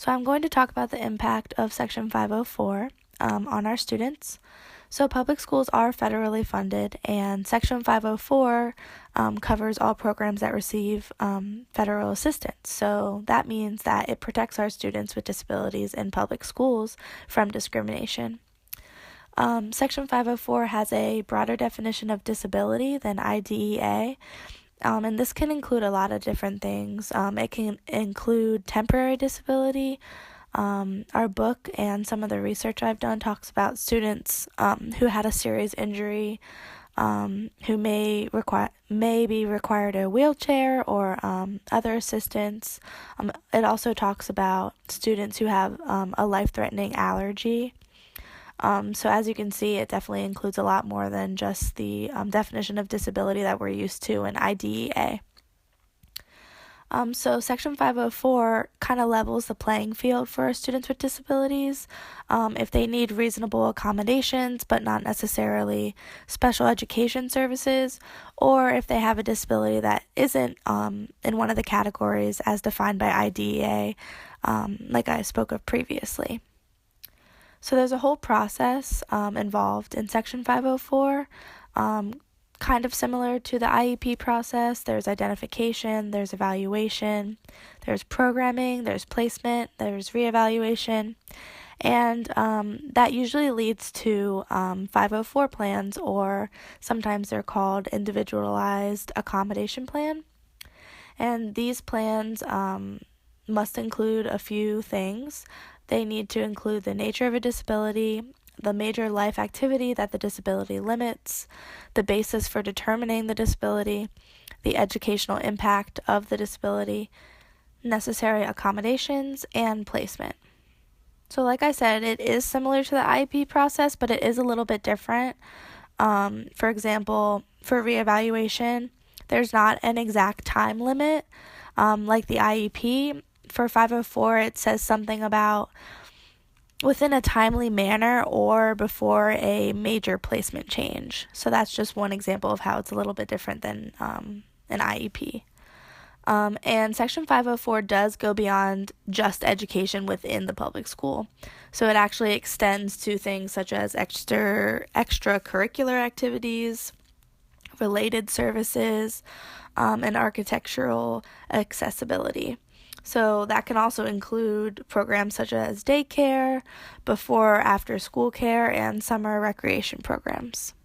So I'm going to talk about the impact of Section 504 on our students. So public schools are federally funded, and Section 504 covers all programs that receive federal assistance. So that means that it protects our students with disabilities in public schools from discrimination. Section 504 has a broader definition of disability than IDEA. And this can include a lot of different things. It can include temporary disability. Our book and some of the research I've done talks about students who had a serious injury, who may be required a wheelchair or other assistance. It also talks about students who have a life-threatening allergy. So as you can see, it definitely includes a lot more than just the definition of disability that we're used to in IDEA. So Section 504 kind of levels the playing field for students with disabilities. If they need reasonable accommodations, but not necessarily special education services, or if they have a disability that isn't in one of the categories as defined by IDEA, like I spoke of previously. So there's a whole process involved in Section 504, kind of similar to the IEP process. There's identification, there's evaluation, there's programming, there's placement, there's reevaluation, and that usually leads to 504 plans, or sometimes they're called individualized accommodation plan. And these plans must include a few things. They need to include the nature of a disability, the major life activity that the disability limits, the basis for determining the disability, the educational impact of the disability, necessary accommodations, and placement. So like I said, it is similar to the IEP process, but it is a little bit different. For example, for reevaluation, there's not an exact time limit like the IEP. For 504, it says something about within a timely manner or before a major placement change. So that's just one example of how it's a little bit different than an IEP. And Section 504 does go beyond just education within the public school. So it actually extends to things such as extracurricular activities, related services, and architectural accessibility. So that can also include programs such as daycare, before or after school care, and summer recreation programs.